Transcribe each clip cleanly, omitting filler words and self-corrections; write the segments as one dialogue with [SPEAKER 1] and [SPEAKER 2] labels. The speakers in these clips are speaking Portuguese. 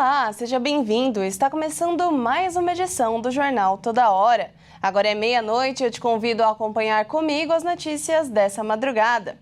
[SPEAKER 1] Olá, seja bem-vindo. Está começando mais uma edição do Jornal Toda Hora. Agora é meia-noite e eu te convido a acompanhar comigo as notícias dessa madrugada.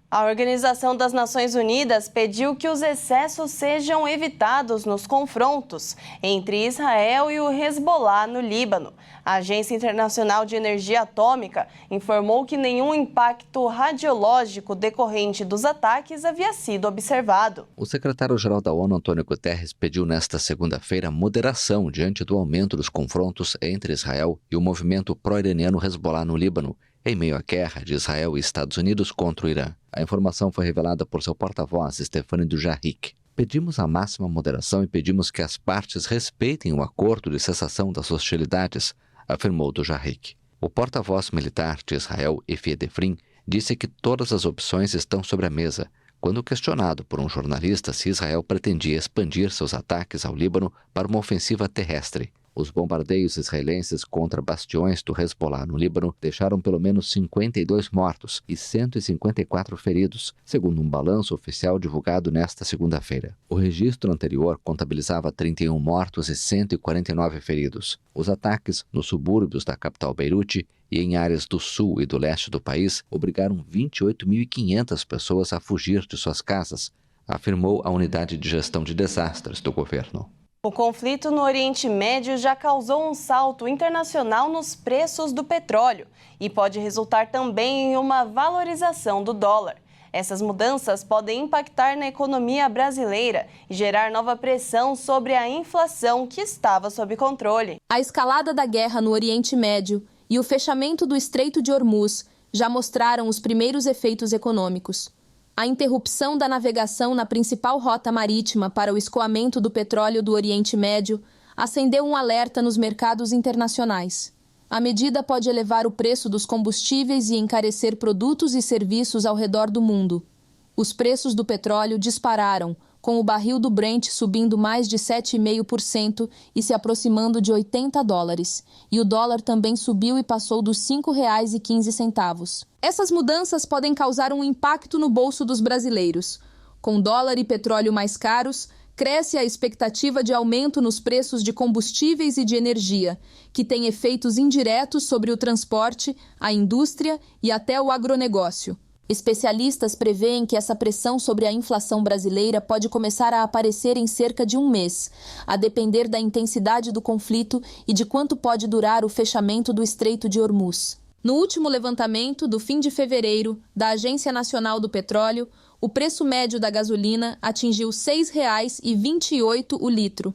[SPEAKER 1] A Organização das Nações Unidas pediu que os excessos sejam evitados nos confrontos entre Israel e o Hezbollah no Líbano. A Agência Internacional de Energia Atômica informou que nenhum impacto radiológico decorrente dos ataques havia sido observado.
[SPEAKER 2] O secretário-geral da ONU, Antônio Guterres, pediu nesta segunda-feira moderação diante do aumento dos confrontos entre Israel e o movimento pró-iraniano Hezbollah no Líbano, em meio à guerra de Israel e Estados Unidos contra o Irã. A informação foi revelada por seu porta-voz, Stéphane Dujarric. Pedimos a máxima moderação e pedimos que as partes respeitem o acordo de cessação das hostilidades, afirmou Dujarric. O porta-voz militar de Israel, Efi Edefrin, disse que todas as opções estão sobre a mesa, quando questionado por um jornalista se Israel pretendia expandir seus ataques ao Líbano para uma ofensiva terrestre. Os bombardeios israelenses contra bastiões do Hezbollah no Líbano deixaram pelo menos 52 mortos e 154 feridos, segundo um balanço oficial divulgado nesta segunda-feira. O registro anterior contabilizava 31 mortos e 149 feridos. Os ataques nos subúrbios da capital Beirute e em áreas do sul e do leste do país obrigaram 28.500 pessoas a fugir de suas casas, afirmou a Unidade de Gestão de Desastres do governo.
[SPEAKER 1] O conflito no Oriente Médio já causou um salto internacional nos preços do petróleo e pode resultar também em uma valorização do dólar. Essas mudanças podem impactar na economia brasileira e gerar nova pressão sobre a inflação que estava sob controle.
[SPEAKER 3] A escalada da guerra no Oriente Médio e o fechamento do Estreito de Hormuz já mostraram os primeiros efeitos econômicos. A interrupção da navegação na principal rota marítima para o escoamento do petróleo do Oriente Médio acendeu um alerta nos mercados internacionais. A medida pode elevar o preço dos combustíveis e encarecer produtos e serviços ao redor do mundo. Os preços do petróleo dispararam, com o barril do Brent subindo mais de 7,5% e se aproximando de $80. E o dólar também subiu e passou dos R$ 5,15. Essas mudanças podem causar um impacto no bolso dos brasileiros. Com dólar e petróleo mais caros, cresce a expectativa de aumento nos preços de combustíveis e de energia, que tem efeitos indiretos sobre o transporte, a indústria e até o agronegócio. Especialistas preveem que essa pressão sobre a inflação brasileira pode começar a aparecer em cerca de um mês, a depender da intensidade do conflito e de quanto pode durar o fechamento do Estreito de Hormuz. No último levantamento, do fim de fevereiro, da Agência Nacional do Petróleo, o preço médio da gasolina atingiu R$ 6,28 o litro.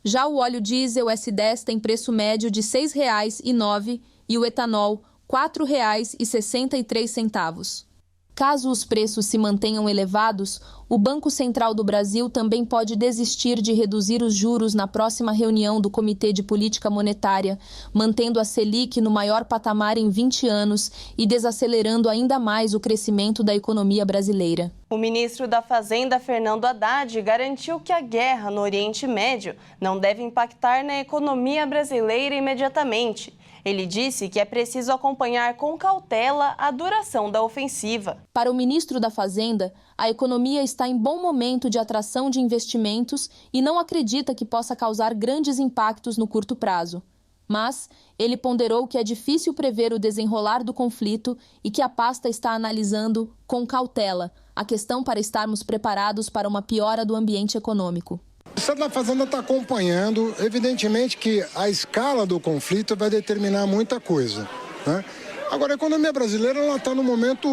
[SPEAKER 3] Já o óleo diesel S10 tem preço médio de R$ 6,09 e o etanol R$ 4,63. Caso os preços se mantenham elevados, o Banco Central do Brasil também pode desistir de reduzir os juros na próxima reunião do Comitê de Política Monetária, mantendo a Selic no maior patamar em 20 anos e desacelerando ainda mais o crescimento da economia brasileira.
[SPEAKER 1] O ministro da Fazenda, Fernando Haddad, garantiu que a guerra no Oriente Médio não deve impactar na economia brasileira imediatamente. Ele disse que é preciso acompanhar com cautela a duração da ofensiva.
[SPEAKER 3] Para o ministro da Fazenda, a economia está em bom momento de atração de investimentos e não acredita que possa causar grandes impactos no curto prazo. Mas ele ponderou que é difícil prever o desenrolar do conflito e que a pasta está analisando, com cautela, a questão para estarmos preparados para uma piora do ambiente econômico.
[SPEAKER 4] O Estado da Fazenda está acompanhando, evidentemente que a escala do conflito vai determinar muita coisa, né? Agora, a economia brasileira está num momento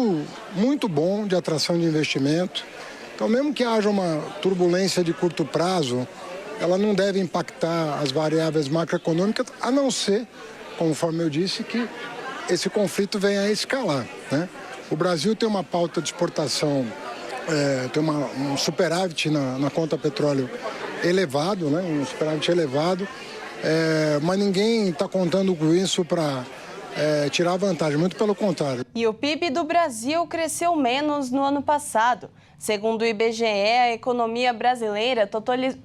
[SPEAKER 4] muito bom de atração de investimento, então mesmo que haja uma turbulência de curto prazo, ela não deve impactar as variáveis macroeconômicas, a não ser, conforme eu disse, que esse conflito venha a escalar, né? O Brasil tem uma pauta de exportação, tem um superávit na conta petróleo elevado, né? Um superávit elevado, mas ninguém está contando com isso para tirar vantagem, muito pelo contrário.
[SPEAKER 1] E o PIB do Brasil cresceu menos no ano passado. Segundo o IBGE, a economia brasileira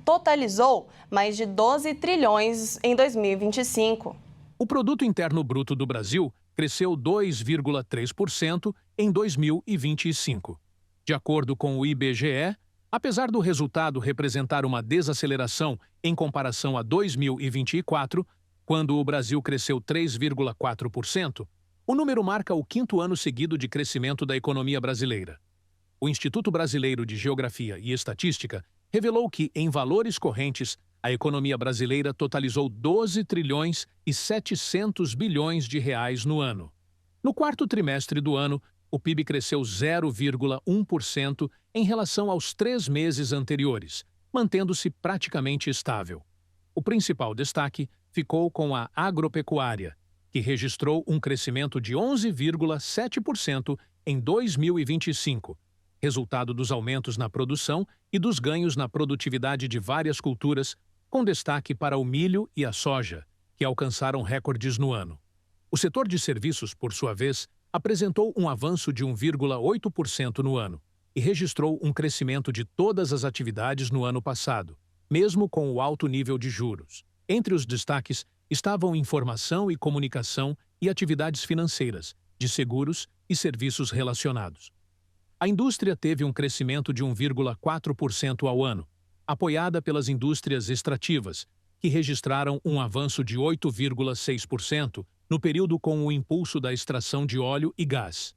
[SPEAKER 1] totalizou mais de 12 trilhões em 2025.
[SPEAKER 5] O Produto Interno Bruto do Brasil cresceu 2,3% em 2025. De acordo com o IBGE, Apesar do resultado representar uma desaceleração em comparação a 2024, quando o Brasil cresceu 3,4%, o número marca o 5º ano seguido de crescimento da economia brasileira. O Instituto Brasileiro de Geografia e Estatística revelou que, em valores correntes, a economia brasileira totalizou 12 trilhões e 700 bilhões de reais no ano. No 4º trimestre do ano, o PIB cresceu 0,1% em relação aos 3 meses anteriores, mantendo-se praticamente estável. O principal destaque ficou com a agropecuária, que registrou um crescimento de 11,7% em 2025, resultado dos aumentos na produção e dos ganhos na produtividade de várias culturas, com destaque para o milho e a soja, que alcançaram recordes no ano. O setor de serviços, por sua vez, apresentou um avanço de 1,8% no ano e registrou um crescimento de todas as atividades no ano passado, mesmo com o alto nível de juros. Entre os destaques estavam informação e comunicação e atividades financeiras, de seguros e serviços relacionados. A indústria teve um crescimento de 1,4% ao ano, apoiada pelas indústrias extrativas, que registraram um avanço de 8,6% no período com o impulso da extração de óleo e gás.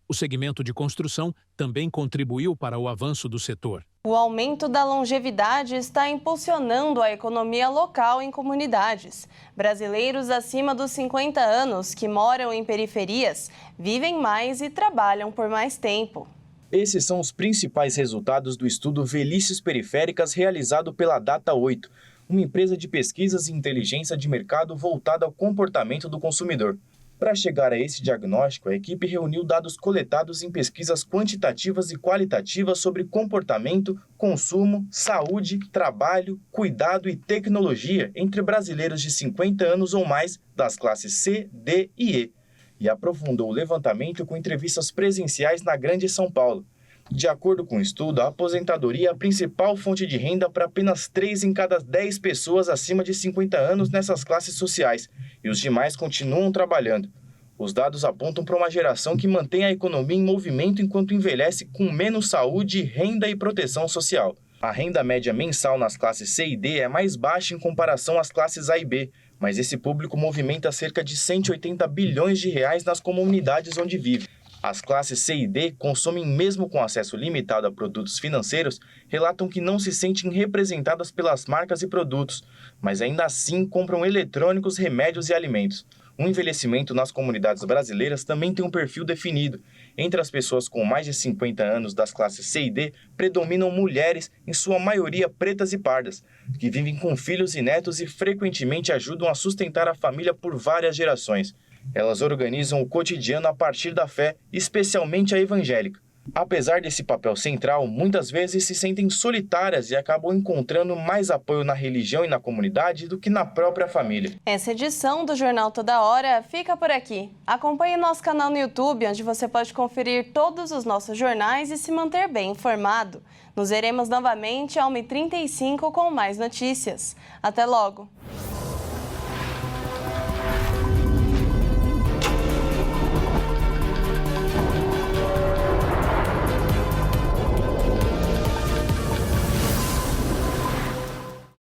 [SPEAKER 5] O segmento de construção também contribuiu para o avanço do setor.
[SPEAKER 1] O aumento da longevidade está impulsionando a economia local em comunidades. Brasileiros acima dos 50 anos que moram em periferias vivem mais e trabalham por mais tempo.
[SPEAKER 6] Esses são os principais resultados do estudo Velhices Periféricas realizado pela Data8, uma empresa de pesquisas e inteligência de mercado voltada ao comportamento do consumidor. Para chegar a esse diagnóstico, a equipe reuniu dados coletados em pesquisas quantitativas e qualitativas sobre comportamento, consumo, saúde, trabalho, cuidado e tecnologia entre brasileiros de 50 anos ou mais das classes C, D e E, e aprofundou o levantamento com entrevistas presenciais na Grande São Paulo. De acordo com o estudo, a aposentadoria é a principal fonte de renda para apenas 3 em cada 10 pessoas acima de 50 anos nessas classes sociais, e os demais continuam trabalhando. Os dados apontam para uma geração que mantém a economia em movimento enquanto envelhece com menos saúde, renda e proteção social. A renda média mensal nas classes C e D é mais baixa em comparação às classes A e B, mas esse público movimenta cerca de 180 bilhões de reais nas comunidades onde vive. As classes C e D consomem mesmo com acesso limitado a produtos financeiros, relatam que não se sentem representadas pelas marcas e produtos, mas ainda assim compram eletrônicos, remédios e alimentos. O envelhecimento nas comunidades brasileiras também tem um perfil definido. Entre as pessoas com mais de 50 anos das classes C e D, predominam mulheres, em sua maioria pretas e pardas, que vivem com filhos e netos e frequentemente ajudam a sustentar a família por várias gerações. Elas organizam o cotidiano a partir da fé, especialmente a evangélica. Apesar desse papel central, muitas vezes se sentem solitárias e acabam encontrando mais apoio na religião e na comunidade do que na própria família.
[SPEAKER 1] Essa edição do Jornal Toda Hora fica por aqui. Acompanhe nosso canal no YouTube, onde você pode conferir todos os nossos jornais e se manter bem informado. Nos veremos novamente às 1h35 com mais notícias. Até logo!